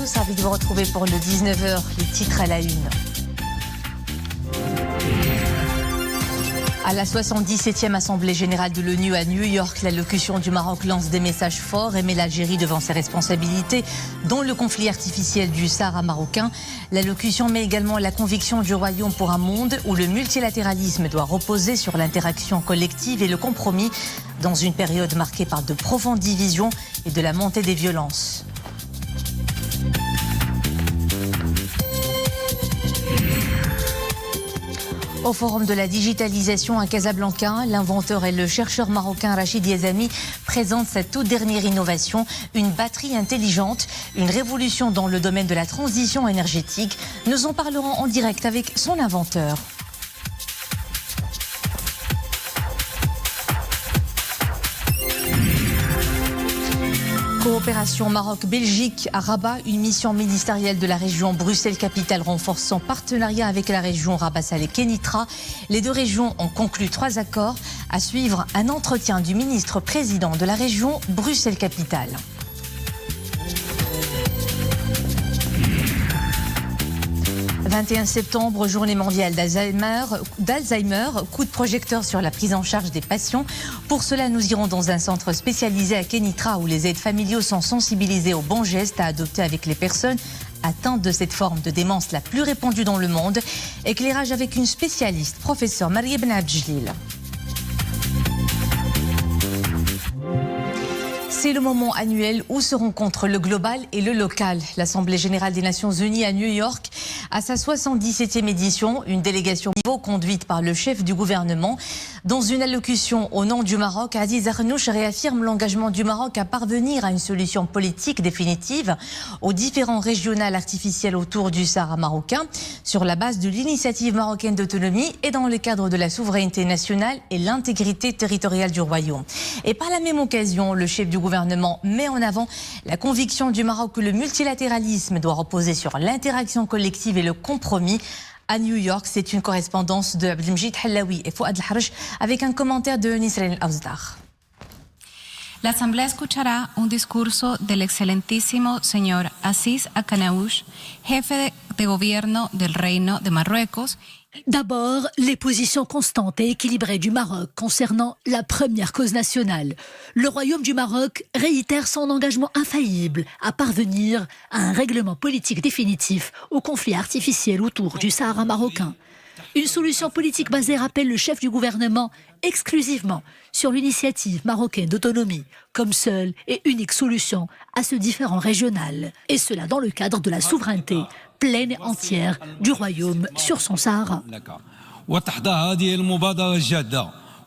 tous, ravi de vous retrouver pour le 19h, les titres à la une. À la 77e Assemblée générale de l'ONU à New York, l'allocution du Maroc lance des messages forts et met l'Algérie devant ses responsabilités, dont le conflit artificiel du Sahara marocain. L'allocution met également la conviction du Royaume pour un monde où le multilatéralisme doit reposer sur l'interaction collective et le compromis, dans une période marquée par de profondes divisions et de la montée des violences. Au Forum de la digitalisation à Casablanca, l'inventeur et le chercheur marocain Rachid Yazami présente sa toute dernière innovation, une batterie intelligente, une révolution dans le domaine de la transition énergétique. Nous en parlerons en direct avec son inventeur. Coopération Maroc-Belgique à Rabat, une mission ministérielle de la région Bruxelles-Capitale renforce son partenariat avec la région Rabat-Salé-Kénitra. Les deux régions ont conclu 3 accords. À suivre, un entretien du ministre-président de la région Bruxelles-Capitale. « 21 septembre, journée mondiale d'Alzheimer, coup de projecteur sur la prise en charge des patients. Pour cela, nous irons dans un centre spécialisé à Kénitra où les aides familiaux sont sensibilisés aux bons gestes à adopter avec les personnes atteintes de cette forme de démence la plus répandue dans le monde. Éclairage avec une spécialiste, professeure Marie Ben Abdjelil. C'est le moment annuel où se rencontrent le global et le local. L'Assemblée générale des Nations unies à New York, à sa 77e édition, une délégation niveau conduite par le chef du gouvernement. Dans une allocution au nom du Maroc, Aziz Arnouch réaffirme l'engagement du Maroc à parvenir à une solution politique définitive aux différends régionaux artificiels autour du Sahara marocain, sur la base de l'initiative marocaine d'autonomie et dans le cadre de la souveraineté nationale et l'intégrité territoriale du royaume. Et par la même occasion, le chef du gouvernement met en avant la conviction du Maroc que le multilatéralisme doit reposer sur l'interaction collective et le compromis. À New York, c'est une correspondance de Abdelmjid Hallaoui et Fouad El-Harj avec un commentaire de Nisreen Al-Awzdar. La Asamblea escuchará un discurso del excelentísimo señor Aziz Akanauch, jefe de gobierno del Reino de Marruecos. D'abord, les positions constantes et équilibrées du Maroc concernant la première cause nationale. Le Royaume du Maroc réitère son engagement infaillible à parvenir à un règlement politique définitif au conflit artificiel autour du Sahara marocain. Une solution politique basée, rappelle le chef du gouvernement, exclusivement sur l'initiative marocaine d'autonomie, comme seule et unique solution à ce différend régional. Et cela dans le cadre de la souveraineté pleine et entière du royaume sur son Sahara.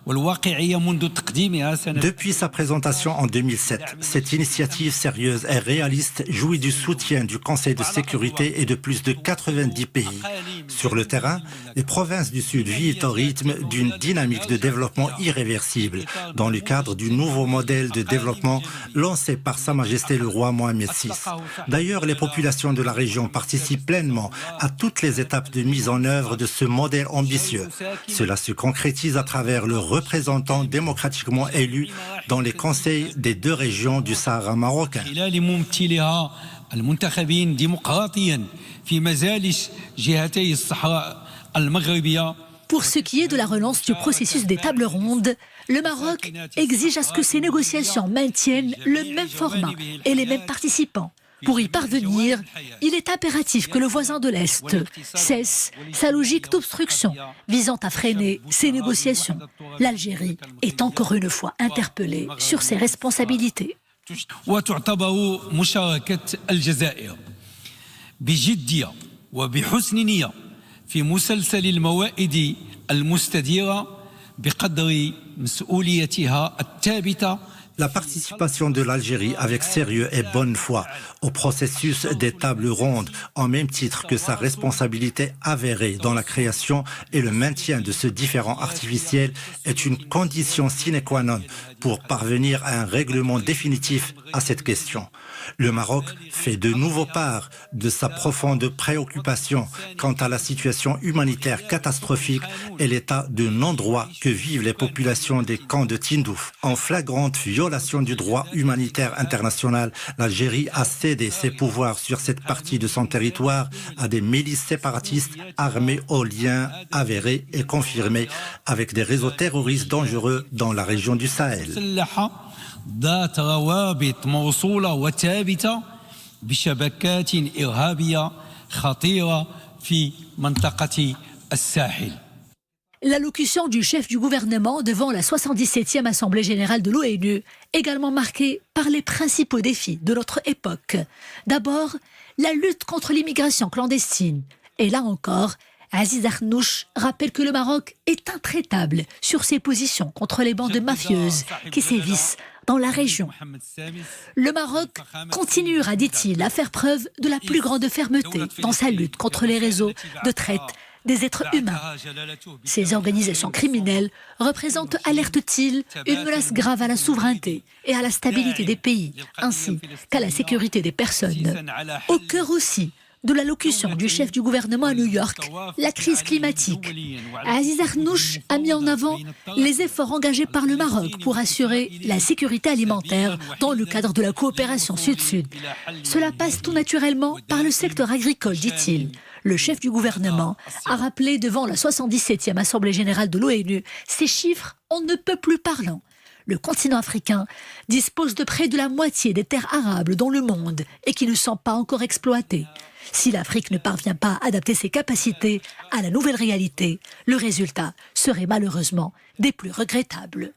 Depuis sa présentation en 2007, cette initiative sérieuse et réaliste jouit du soutien du Conseil de sécurité et de plus de 90 pays. Sur le terrain, les provinces du Sud vivent au rythme d'une dynamique de développement irréversible, dans le cadre du nouveau modèle de développement lancé par Sa Majesté le roi Mohamed VI. D'ailleurs, les populations de la région participent pleinement à toutes les étapes de mise en œuvre de ce modèle ambitieux. Cela se concrétise à travers le représentants démocratiquement élus dans les conseils des deux régions du Sahara marocain. Pour ce qui est de la relance du processus des tables rondes, le Maroc exige à ce que ces négociations maintiennent le même format et les mêmes participants. Pour y parvenir, il est impératif que le voisin de l'Est cesse sa logique d'obstruction visant à freiner ces négociations. L'Algérie est encore une fois interpellée sur ses responsabilités. La participation de l'Algérie avec sérieux et bonne foi au processus des tables rondes, en même titre que sa responsabilité avérée dans la création et le maintien de ce différend artificiel, est une condition sine qua non pour parvenir à un règlement définitif à cette question. Le Maroc fait de nouveau part de sa profonde préoccupation quant à la situation humanitaire catastrophique et l'état de non-droit que vivent les populations des camps de Tindouf, en flagrante violation violation du droit humanitaire international. L'Algérie a cédé ses pouvoirs sur cette partie de son territoire à des milices séparatistes armées aux liens avérés et confirmés avec des réseaux terroristes dangereux dans la région du Sahel. ذات روابط موصولة وثابتة بشبكات إرهابية خطيرة في منطقة الساحل. L'allocution du chef du gouvernement devant la 77e Assemblée générale de l'ONU, également marquée par les principaux défis de notre époque. D'abord, la lutte contre l'immigration clandestine. Et là encore, Aziz Akhnouch rappelle que le Maroc est intraitable sur ses positions contre les bandes mafieuses qui sévissent dans la région. Le Maroc continuera, dit-il, à faire preuve de la plus grande fermeté dans sa lutte contre les réseaux de traite des êtres humains. Ces organisations criminelles représentent, alerte-t-il, une menace grave à la souveraineté et à la stabilité des pays, ainsi qu'à la sécurité des personnes. Au cœur aussi de l'allocution du chef du gouvernement à New York, la crise climatique. Aziz Akhnouch a mis en avant les efforts engagés par le Maroc pour assurer la sécurité alimentaire dans le cadre de la coopération Sud-Sud. Cela passe tout naturellement par le secteur agricole, dit-il. Le chef du gouvernement a rappelé devant la 77e Assemblée générale de l'ONU ces chiffres on ne peut plus parlants. Le continent africain dispose de près de la moitié des terres arables dans le monde et qui ne sont pas encore exploitées. Si l'Afrique ne parvient pas à adapter ses capacités à la nouvelle réalité, le résultat serait malheureusement des plus regrettables.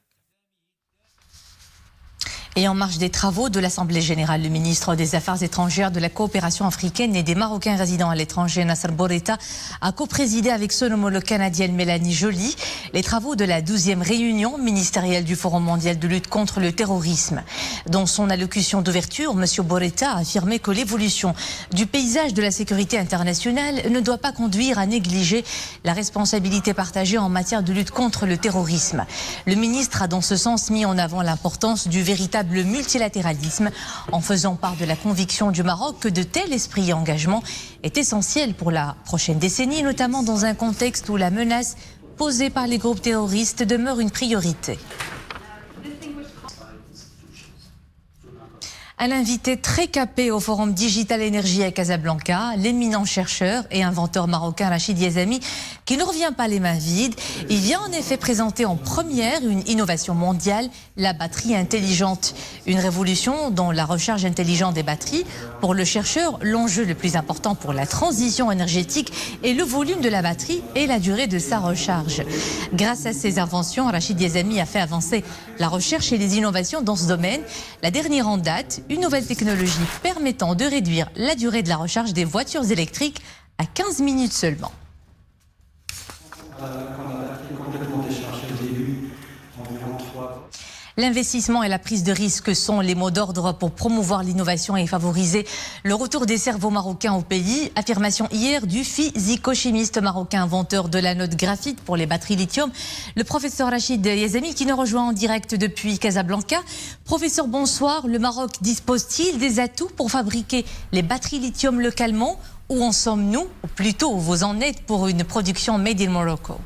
Et en marge des travaux de l'Assemblée générale, le ministre des Affaires étrangères, de la coopération africaine et des Marocains résidant à l'étranger, Nasser Bourita, a coprésidé avec son homologue canadienne Mélanie Joly les travaux de la 12e réunion ministérielle du Forum mondial de lutte contre le terrorisme. Dans son allocution d'ouverture, M. Bourita a affirmé que l'évolution du paysage de la sécurité internationale ne doit pas conduire à négliger la responsabilité partagée en matière de lutte contre le terrorisme. Le ministre a dans ce sens mis en avant l'importance du véritable multilatéralisme, en faisant part de la conviction du Maroc que de tel esprit et engagement est essentiel pour la prochaine décennie, notamment dans un contexte où la menace posée par les groupes terroristes demeure une priorité. Un invité très capé au Forum Digital Énergie à Casablanca, l'éminent chercheur et inventeur marocain Rachid Yazami, qui ne revient pas les mains vides. Il vient en effet présenter en première une innovation mondiale, la batterie intelligente. Une révolution dans la recharge intelligente des batteries. Pour le chercheur, l'enjeu le plus important pour la transition énergétique est le volume de la batterie et la durée de sa recharge. Grâce à ses inventions, Rachid Yazami a fait avancer la recherche et les innovations dans ce domaine. La dernière en date, une nouvelle technologie permettant de réduire la durée de la recharge des voitures électriques à 15 minutes seulement. L'investissement et la prise de risque sont les mots d'ordre pour promouvoir l'innovation et favoriser le retour des cerveaux marocains au pays. Affirmation hier du physico-chimiste marocain inventeur de l'anode graphite pour les batteries lithium, le professeur Rachid Yazami, qui nous rejoint en direct depuis Casablanca. Professeur, bonsoir. Le Maroc dispose-t-il des atouts pour fabriquer les batteries lithium localement? Où en sommes-nous? Ou plutôt, où vous en êtes pour une production made in Morocco?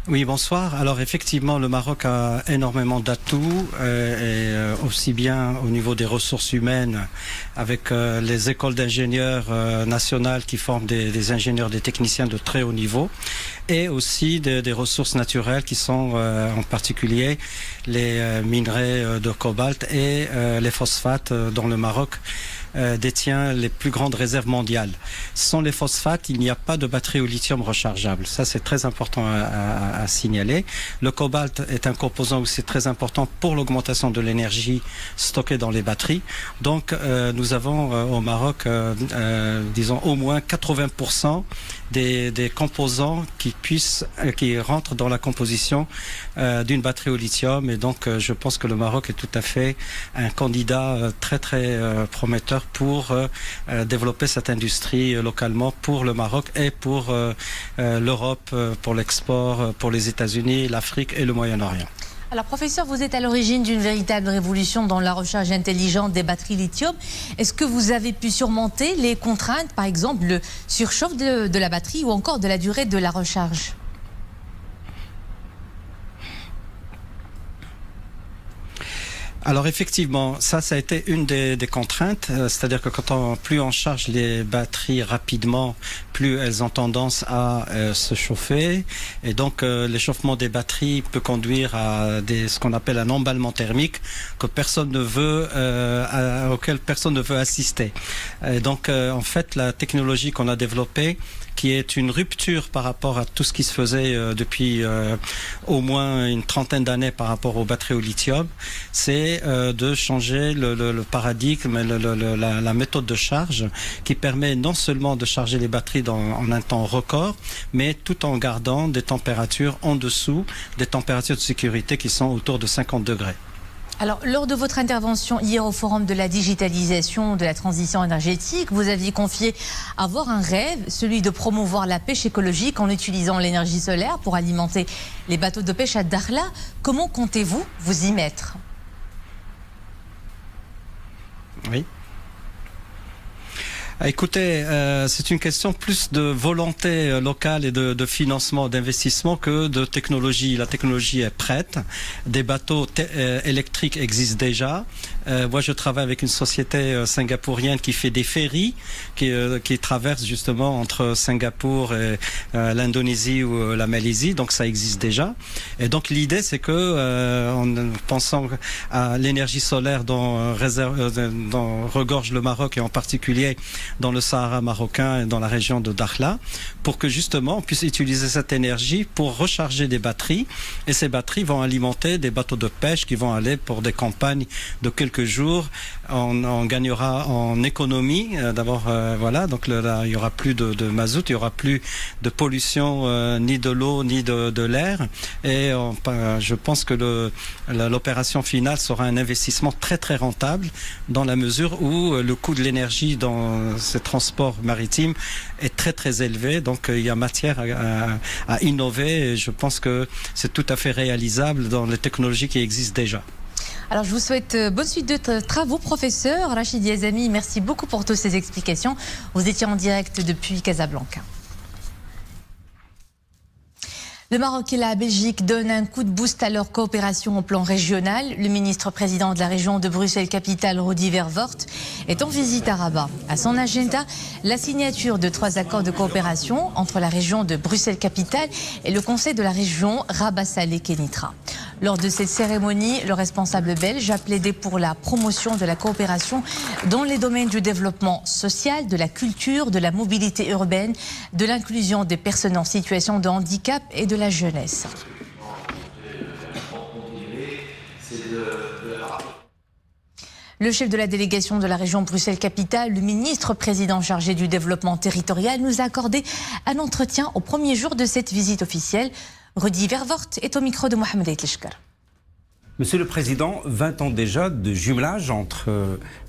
Oui, bonsoir. Alors effectivement, le Maroc a énormément d'atouts, aussi bien au niveau des ressources humaines, avec les écoles d'ingénieurs nationales qui forment des ingénieurs, des techniciens de très haut niveau, et aussi des ressources naturelles qui sont en particulier les minerais de cobalt et les phosphates dont le Maroc détient les plus grandes réserves mondiales. Sans les phosphates, il n'y a pas de batterie au lithium rechargeable. Ça, c'est très important à signaler. Le cobalt est un composant aussi très important pour l'augmentation de l'énergie stockée dans les batteries. Donc, nous avons au Maroc, disons, au moins 80% des composants qui rentrent dans la composition d'une batterie au lithium. Et donc, je pense que le Maroc est tout à fait un candidat très, très prometteur pour développer cette industrie localement pour le Maroc et pour l'Europe, pour l'export, pour les États-Unis, l'Afrique et le Moyen-Orient. Alors professeur, vous êtes à l'origine d'une véritable révolution dans la recharge intelligente des batteries lithium. Est-ce que vous avez pu surmonter les contraintes, par exemple le surchauffe de la batterie ou encore de la durée de la recharge? Alors effectivement, ça a été une des contraintes, c'est-à-dire que plus on charge les batteries rapidement, plus elles ont tendance à se chauffer, et donc l'échauffement des batteries peut conduire à ce qu'on appelle un emballement thermique auquel personne ne veut assister. Et donc en fait, la technologie qu'on a développée, qui est une rupture par rapport à tout ce qui se faisait depuis au moins une trentaine d'années par rapport aux batteries au lithium, c'est de changer le paradigme, la méthode de charge qui permet non seulement de charger les batteries en un temps record, mais tout en gardant des températures en dessous des températures de sécurité qui sont autour de 50 degrés. Alors, lors de votre intervention hier au Forum de la digitalisation de la transition énergétique, vous aviez confié avoir un rêve, celui de promouvoir la pêche écologique en utilisant l'énergie solaire pour alimenter les bateaux de pêche à Dakhla. Comment comptez-vous vous y mettre ? Oui. Écoutez, c'est une question plus de volonté locale et de financement, d'investissement que de technologie. La technologie est prête. Des bateaux électriques existent déjà. Moi, je travaille avec une société singapourienne qui fait des ferries qui traversent justement entre Singapour et l'Indonésie ou la Malaisie. Donc, ça existe déjà. Et donc, l'idée, c'est que, en pensant à l'énergie solaire dont regorge le Maroc et en particulier dans le Sahara marocain et dans la région de Dakhla, pour que justement on puisse utiliser cette énergie pour recharger des batteries, et ces batteries vont alimenter des bateaux de pêche qui vont aller pour des campagnes de quelques jours. On gagnera en économie, d'abord voilà, donc là, il y aura plus de mazout, il y aura plus de pollution ni de l'eau ni de l'air, et je pense que l'opération finale sera un investissement très très rentable dans la mesure où le coût de l'énergie dans ces transports maritimes est très très élevé, donc il y a matière à innover, et je pense que c'est tout à fait réalisable dans les technologies qui existent déjà. Alors je vous souhaite bonne suite de travaux, professeur Rachid Yazami. Merci beaucoup pour toutes ces explications. Vous étiez en direct depuis Casablanca. Le Maroc et la Belgique donnent un coup de boost à leur coopération au plan régional. Le ministre-président de la région de Bruxelles-Capitale, Rudy Vervoort, est en visite à Rabat. À son agenda, la signature de 3 accords de coopération entre la région de Bruxelles-Capitale et le conseil de la région Rabat-Salé-Kénitra. Lors de cette cérémonie, le responsable belge a plaidé pour la promotion de la coopération dans les domaines du développement social, de la culture, de la mobilité urbaine, de l'inclusion des personnes en situation de handicap et de la jeunesse. Le chef de la délégation de la région Bruxelles-Capitale, le ministre-président chargé du développement territorial, nous a accordé un entretien au premier jour de cette visite officielle. Rudy Vervoort est au micro de Mohamed Aitleshkar. Monsieur le Président, 20 ans déjà de jumelage entre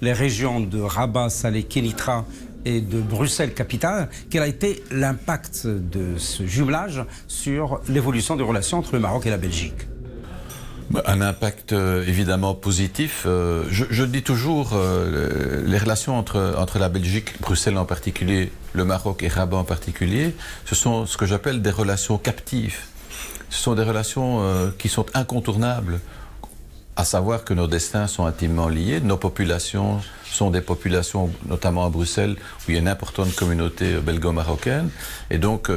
les régions de Rabat, Salé, Kénitra et de Bruxelles-Capitale. Quel a été l'impact de ce jumelage sur l'évolution des relations entre le Maroc et la Belgique ? Un impact évidemment positif. Je dis toujours, les relations entre la Belgique, Bruxelles en particulier, le Maroc et Rabat en particulier, ce sont ce que j'appelle des relations captives. Ce sont des relations qui sont incontournables, à savoir que nos destins sont intimement liés. Nos populations sont des populations, notamment à Bruxelles, où il y a une importante communauté belgo-marocaine. Et donc,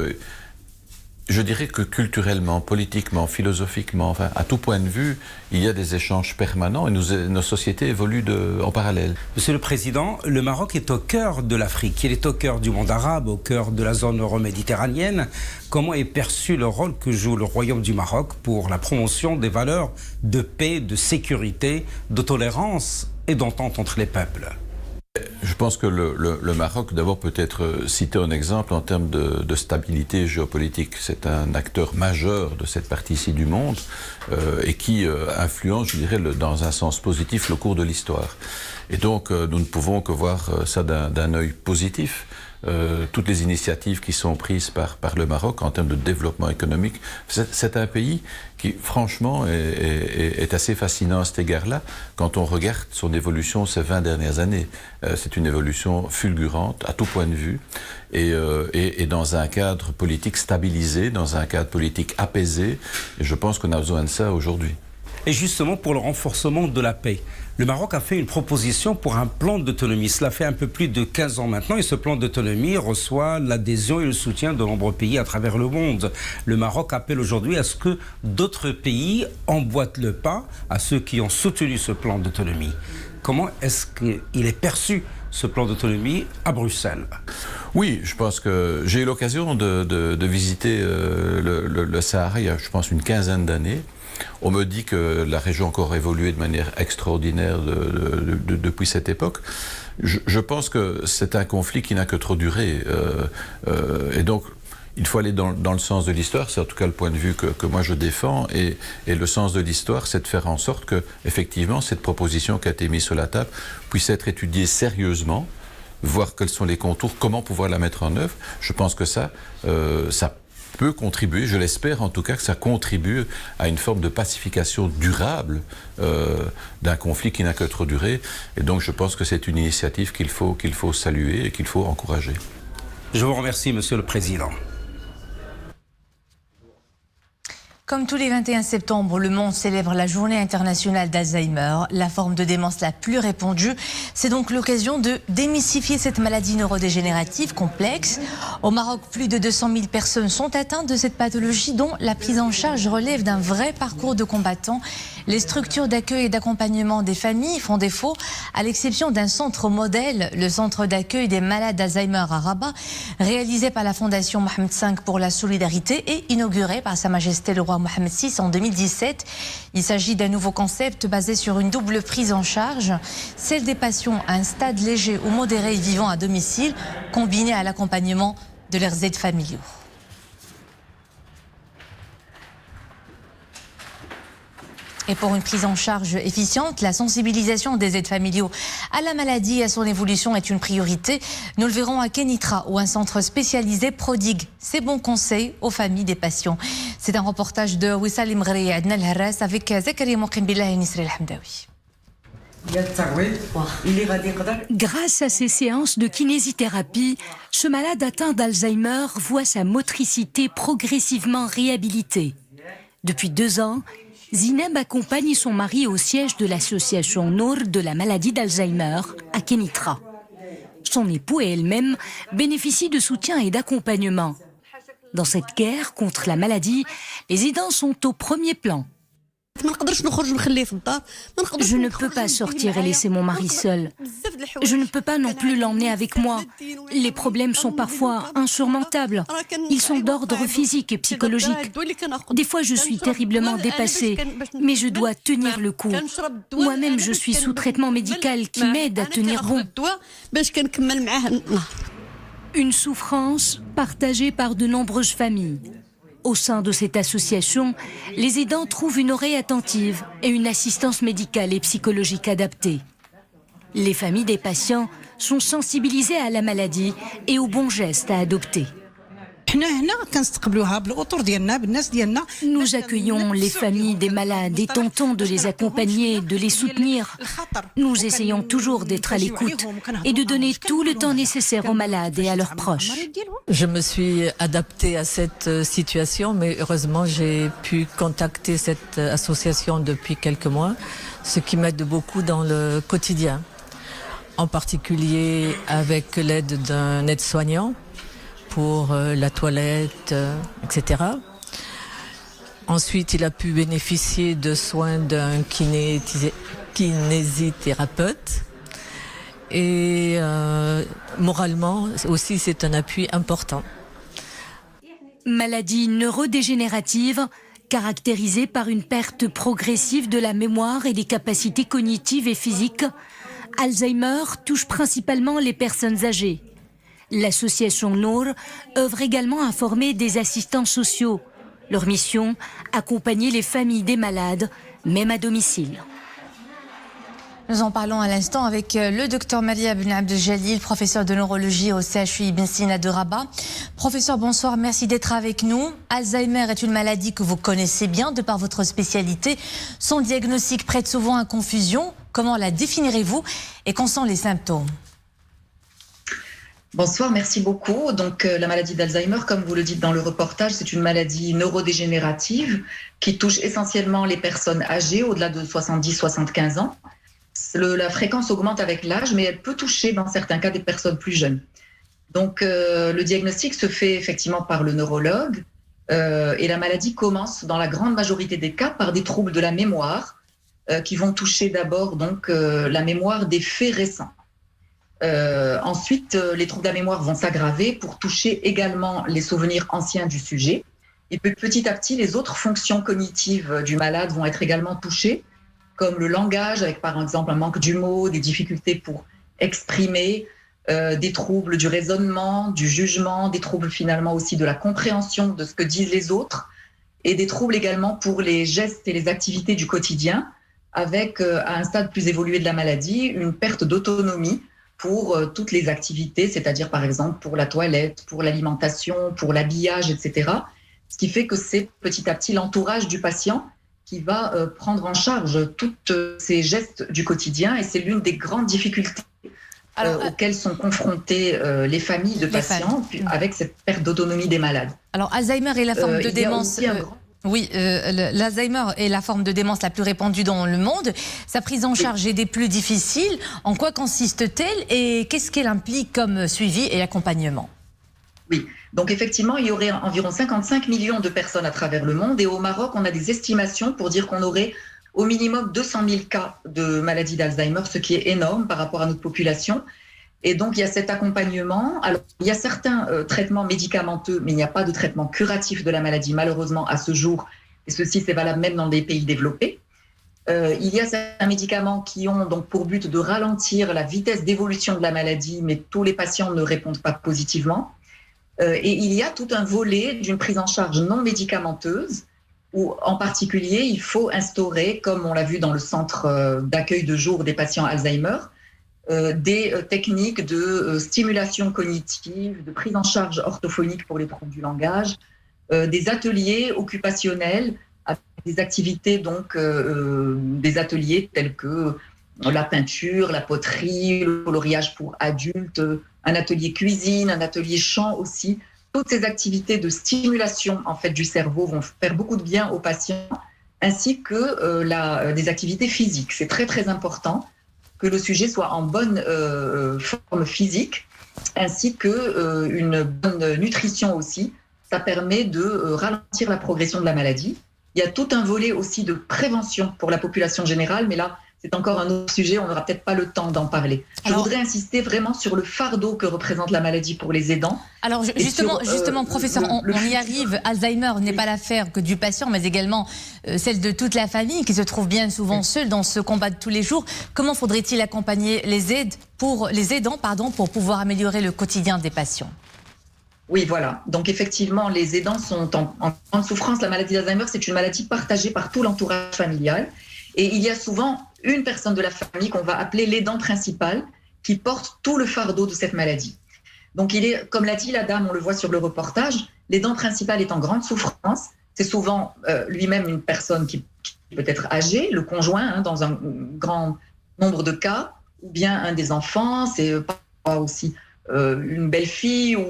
je dirais que culturellement, politiquement, philosophiquement, enfin, à tout point de vue, il y a des échanges permanents et nos sociétés évoluent en parallèle. Monsieur le Président, le Maroc est au cœur de l'Afrique. Il est au cœur du monde arabe, au cœur de la zone euro-méditerranéenne. Comment est perçu le rôle que joue le Royaume du Maroc pour la promotion des valeurs de paix, de sécurité, de tolérance et d'entente entre les peuples ? Je pense que le Maroc, d'abord, peut être cité en exemple en termes de stabilité géopolitique. C'est un acteur majeur de cette partie-ci du monde et qui influence, je dirais, dans un sens positif, le cours de l'histoire. Et donc, nous ne pouvons que voir ça d'un œil positif. Toutes les initiatives qui sont prises par le Maroc en termes de développement économique. C'est un pays qui, franchement, est assez fascinant à cet égard-là quand on regarde son évolution ces 20 dernières années. C'est une évolution fulgurante à tout point de vue et dans un cadre politique stabilisé, dans un cadre politique apaisé. Et je pense qu'on a besoin de ça aujourd'hui. Et justement pour le renforcement de la paix. Le Maroc a fait une proposition pour un plan d'autonomie. Cela fait un peu plus de 15 ans maintenant et ce plan d'autonomie reçoit l'adhésion et le soutien de nombreux pays à travers le monde. Le Maroc appelle aujourd'hui à ce que d'autres pays emboîtent le pas à ceux qui ont soutenu ce plan d'autonomie. Comment est-ce qu'il est perçu, ce plan d'autonomie, à Bruxelles? Oui, je pense que j'ai eu l'occasion de visiter le Sahara il y a, je pense, une quinzaine d'années. On me dit que la région a encore évolué de manière extraordinaire depuis cette époque. Je pense que c'est un conflit qui n'a que trop duré. Et donc, il faut aller dans le sens de l'histoire. C'est en tout cas le point de vue que moi je défends. Et le sens de l'histoire, c'est de faire en sorte que, effectivement, cette proposition qui a été mise sur la table puisse être étudiée sérieusement, voir quels sont les contours, comment pouvoir la mettre en œuvre. Je pense que ça peut contribuer, je l'espère en tout cas, que ça contribue à une forme de pacification durable d'un conflit qui n'a que trop duré. Et donc je pense que c'est une initiative qu'il faut saluer et qu'il faut encourager. Je vous remercie, Monsieur le Président. Comme tous les 21 septembre, le monde célèbre la journée internationale d'Alzheimer, la forme de démence la plus répandue. C'est donc l'occasion de démystifier cette maladie neurodégénérative complexe. Au Maroc, plus de 200 000 personnes sont atteintes de cette pathologie dont la prise en charge relève d'un vrai parcours de combattant. Les structures d'accueil et d'accompagnement des familles font défaut, à l'exception d'un centre modèle, le centre d'accueil des malades d'Alzheimer à Rabat, réalisé par la Fondation Mohamed V pour la solidarité et inauguré par Sa Majesté le roi Mohamed VI en 2017. Il s'agit d'un nouveau concept basé sur une double prise en charge, celle des patients à un stade léger ou modéré vivant à domicile, combinée à l'accompagnement de leurs aides familiaux. Et pour une prise en charge efficiente, la sensibilisation des aides familiaux à la maladie et à son évolution est une priorité. Nous le verrons à Kenitra, où un centre spécialisé prodigue ses bons conseils aux familles des patients. C'est un reportage de Wissal Imghri et Adna El-Harras avec Zakaria Mouqimbillah et Nisri El-Hamdawi. Grâce à ces séances de kinésithérapie, ce malade atteint d'Alzheimer voit sa motricité progressivement réhabilitée. Depuis 2 ans, Zineb accompagne son mari au siège de l'association Nour de la maladie d'Alzheimer à Kenitra. Son époux et elle-même bénéficient de soutien et d'accompagnement. Dans cette guerre contre la maladie, les aidants sont au premier plan. Je ne peux pas sortir et laisser mon mari seul. Je ne peux pas non plus l'emmener avec moi. Les problèmes sont parfois insurmontables. Ils sont d'ordre physique et psychologique. Des fois, je suis terriblement dépassée, mais je dois tenir le coup. Moi-même, je suis sous traitement médical qui m'aide à tenir bon. Une souffrance partagée par de nombreuses familles. Au sein de cette association, les aidants trouvent une oreille attentive et une assistance médicale et psychologique adaptée. Les familles des patients sont sensibilisées à la maladie et aux bons gestes à adopter. Nous accueillons les familles des malades et tentons de les accompagner, de les soutenir. Nous essayons toujours d'être à l'écoute et de donner tout le temps nécessaire aux malades et à leurs proches. Je me suis adaptée à cette situation, mais heureusement j'ai pu contacter cette association depuis quelques mois, ce qui m'aide beaucoup dans le quotidien, en particulier avec l'aide d'un aide-soignant pour la toilette, etc. Ensuite, il a pu bénéficier de soins d'un kinésithérapeute. Et moralement aussi, c'est un appui important. Maladie neurodégénérative, caractérisée par une perte progressive de la mémoire et des capacités cognitives et physiques, Alzheimer touche principalement les personnes âgées. L'association Nour œuvre également à former des assistants sociaux. Leur mission, accompagner les familles des malades, même à domicile. Nous en parlons à l'instant avec le docteur Maria Ben Abdeljalil, professeur de neurologie au CHU Ibn Sina de Rabat. Professeur, bonsoir, merci d'être avec nous. Alzheimer est une maladie que vous connaissez bien de par votre spécialité. Son diagnostic prête souvent à confusion. Comment la définirez-vous et quels sont les symptômes ? Bonsoir, merci beaucoup. Donc, la maladie d'Alzheimer, comme vous le dites dans le reportage, c'est une maladie neurodégénérative qui touche essentiellement les personnes âgées au-delà de 70-75 ans. La fréquence augmente avec l'âge, mais elle peut toucher dans certains cas des personnes plus jeunes. Donc, le diagnostic se fait effectivement par le neurologue et la maladie commence dans la grande majorité des cas par des troubles de la mémoire qui vont toucher d'abord donc la mémoire des faits récents. Ensuite, les troubles de la mémoire vont s'aggraver pour toucher également les souvenirs anciens du sujet. Et petit à petit, les autres fonctions cognitives du malade vont être également touchées, comme le langage, avec par exemple un manque du mot, des difficultés pour exprimer, des troubles du raisonnement, du jugement, des troubles finalement aussi de la compréhension de ce que disent les autres, et des troubles également pour les gestes et les activités du quotidien, avec à un stade plus évolué de la maladie, une perte d'autonomie pour toutes les activités, c'est-à-dire par exemple pour la toilette, pour l'alimentation, pour l'habillage, etc. Ce qui fait que c'est petit à petit l'entourage du patient qui va prendre en charge tous ces gestes du quotidien, et c'est l'une des grandes difficultés auxquelles sont confrontées les familles de patients avec cette perte d'autonomie des malades. Alors Alzheimer est la forme de démence. Oui, l'Alzheimer est la forme de démence la plus répandue dans le monde. Sa prise en charge est des plus difficiles. En quoi consiste-t-elle et qu'est-ce qu'elle implique comme suivi et accompagnement? Oui, donc effectivement, il y aurait environ 55 millions de personnes à travers le monde, et au Maroc, on a des estimations pour dire qu'on aurait au minimum 200 000 cas de maladie d'Alzheimer, ce qui est énorme par rapport à notre population. Et donc, il y a cet accompagnement. Alors, il y a certains traitements médicamenteux, mais il n'y a pas de traitement curatif de la maladie, malheureusement, à ce jour. Et ceci, c'est valable même dans des pays développés. Il y a certains médicaments qui ont donc pour but de ralentir la vitesse d'évolution de la maladie, mais tous les patients ne répondent pas positivement. Et il y a tout un volet d'une prise en charge non médicamenteuse, où en particulier, il faut instaurer, comme on l'a vu dans le centre d'accueil de jour des patients Alzheimer, des techniques de stimulation cognitive, de prise en charge orthophonique pour les troubles du langage, des ateliers occupationnels, avec des activités donc des ateliers tels que la peinture, la poterie, le coloriage pour adultes, un atelier cuisine, un atelier chant aussi. Toutes ces activités de stimulation en fait du cerveau vont faire beaucoup de bien aux patients, ainsi que des activités physiques. C'est très très important que le sujet soit en bonne forme physique, ainsi qu'une bonne nutrition aussi. Ça permet de ralentir la progression de la maladie. Il y a tout un volet aussi de prévention pour la population générale, mais là, c'est encore un autre sujet, on n'aura peut-être pas le temps d'en parler. Je voudrais insister vraiment sur le fardeau que représente la maladie pour les aidants. Alors justement, professeur, on y arrive. Alzheimer n'est pas l'affaire que du patient, mais également celle de toute la famille qui se trouve bien souvent seule dans ce combat de tous les jours. Comment faudrait-il accompagner les aidants pour pouvoir améliorer le quotidien des patients? Oui, voilà. Donc effectivement, les aidants sont en grande souffrance. La maladie d'Alzheimer, c'est une maladie partagée par tout l'entourage familial. Et il y a souvent une personne de la famille qu'on va appeler l'aidant principal qui porte tout le fardeau de cette maladie. Donc il est, comme l'a dit la dame, on le voit sur le reportage, l'aidant principal est en grande souffrance. C'est souvent lui-même une personne qui peut être âgée, le conjoint dans un grand nombre de cas, ou bien un des enfants, c'est pas aussi une belle-fille ou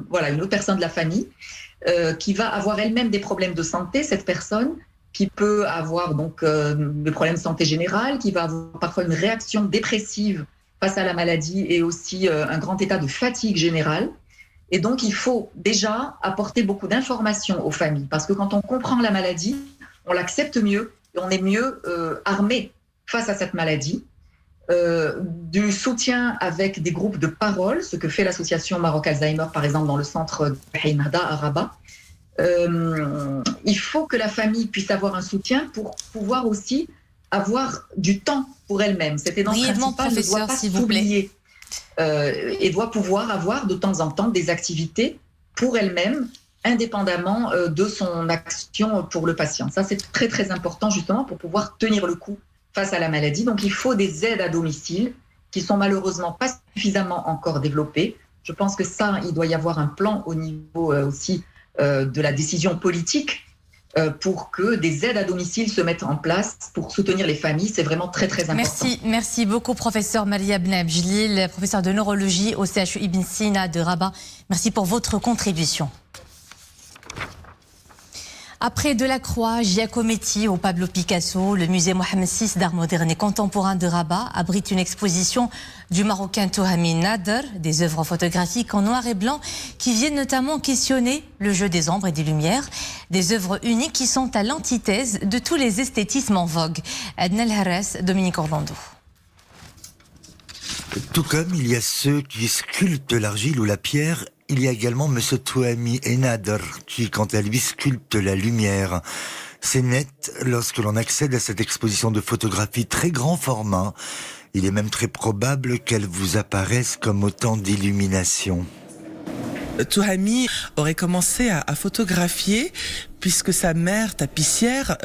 voilà, une autre personne de la famille qui va avoir elle-même des problèmes de santé, cette personne, qui peut avoir donc des problèmes de santé générale, qui va avoir parfois une réaction dépressive face à la maladie et aussi un grand état de fatigue générale. Et donc, il faut déjà apporter beaucoup d'informations aux familles, parce que quand on comprend la maladie, on l'accepte mieux et on est mieux armé face à cette maladie. Du soutien avec des groupes de parole, ce que fait l'association Maroc Alzheimer, par exemple, dans le centre de Haïmada à Rabat. Il faut que la famille puisse avoir un soutien pour pouvoir aussi avoir du temps pour elle-même. Cet aidant principal ne doit pas s'oublier et doit pouvoir avoir de temps en temps des activités pour elle-même, indépendamment de son action pour le patient. Ça, c'est très, très important justement pour pouvoir tenir le coup face à la maladie. Donc, il faut des aides à domicile qui sont malheureusement pas suffisamment encore développées. Je pense que ça, il doit y avoir un plan au niveau aussi de la décision politique pour que des aides à domicile se mettent en place pour soutenir les familles. C'est vraiment très, très important. Merci beaucoup, professeur Maria Bneb Jlil, professeur de neurologie au CHU Ibn Sina de Rabat. Merci pour votre contribution. Après Delacroix, Giacometti ou Pablo Picasso, le musée Mohamed VI d'art moderne et contemporain de Rabat abrite une exposition du Marocain Touhami Nader, des œuvres photographiques en noir et blanc qui viennent notamment questionner le jeu des ombres et des lumières, des œuvres uniques qui sont à l'antithèse de tous les esthétismes en vogue. Adna El Harras, Dominique Orlando. Tout comme il y a ceux qui sculptent l'argile ou la pierre, il y a également M. Touhami Nader qui, quant à lui, sculpte la lumière. C'est net lorsque l'on accède à cette exposition de photographie très grand format. Il est même très probable qu'elle vous apparaisse comme autant d'illuminations. Touhami aurait commencé à photographier puisque sa mère tapissière,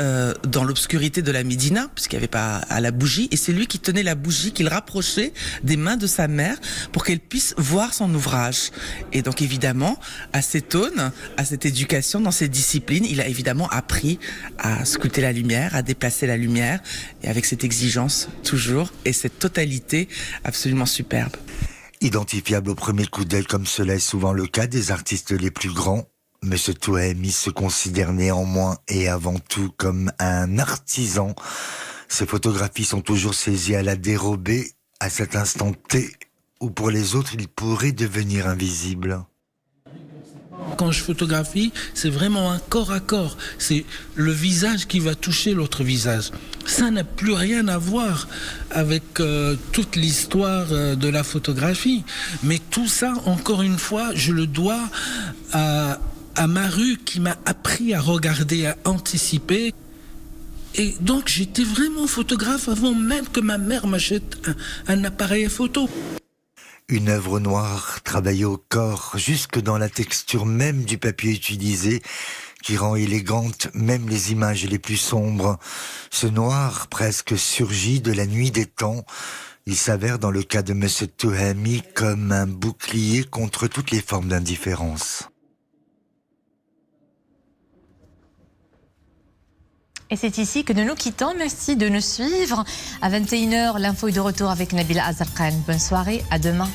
dans l'obscurité de la Médina, puisqu'il n'y avait pas à la bougie, et c'est lui qui tenait la bougie, qu'il rapprochait des mains de sa mère pour qu'elle puisse voir son ouvrage. Et donc évidemment, à cette aune, à cette éducation, dans cette discipline, il a évidemment appris à sculpter la lumière, à déplacer la lumière, et avec cette exigence toujours, et cette totalité absolument superbe. Identifiable au premier coup d'œil comme cela est souvent le cas des artistes les plus grands, M. Touhami se considère néanmoins et avant tout comme un artisan. Ses photographies sont toujours saisies à la dérobée, à cet instant T, où pour les autres il pourrait devenir invisible. Quand je photographie, c'est vraiment un corps à corps. C'est le visage qui va toucher l'autre visage. Ça n'a plus rien à voir avec toute l'histoire de la photographie. Mais tout ça, encore une fois, je le dois à ma rue qui m'a appris à regarder, à anticiper. Et donc j'étais vraiment photographe avant même que ma mère m'achète un appareil photo. Une œuvre noire travaillée au corps, jusque dans la texture même du papier utilisé, qui rend élégantes même les images les plus sombres. Ce noir presque surgit de la nuit des temps. Il s'avère dans le cas de M. Touhami comme un bouclier contre toutes les formes d'indifférence. Et c'est ici que nous nous quittons. Merci de nous suivre. À 21h, l'info est de retour avec Nabila Azarkan. Bonne soirée, à demain.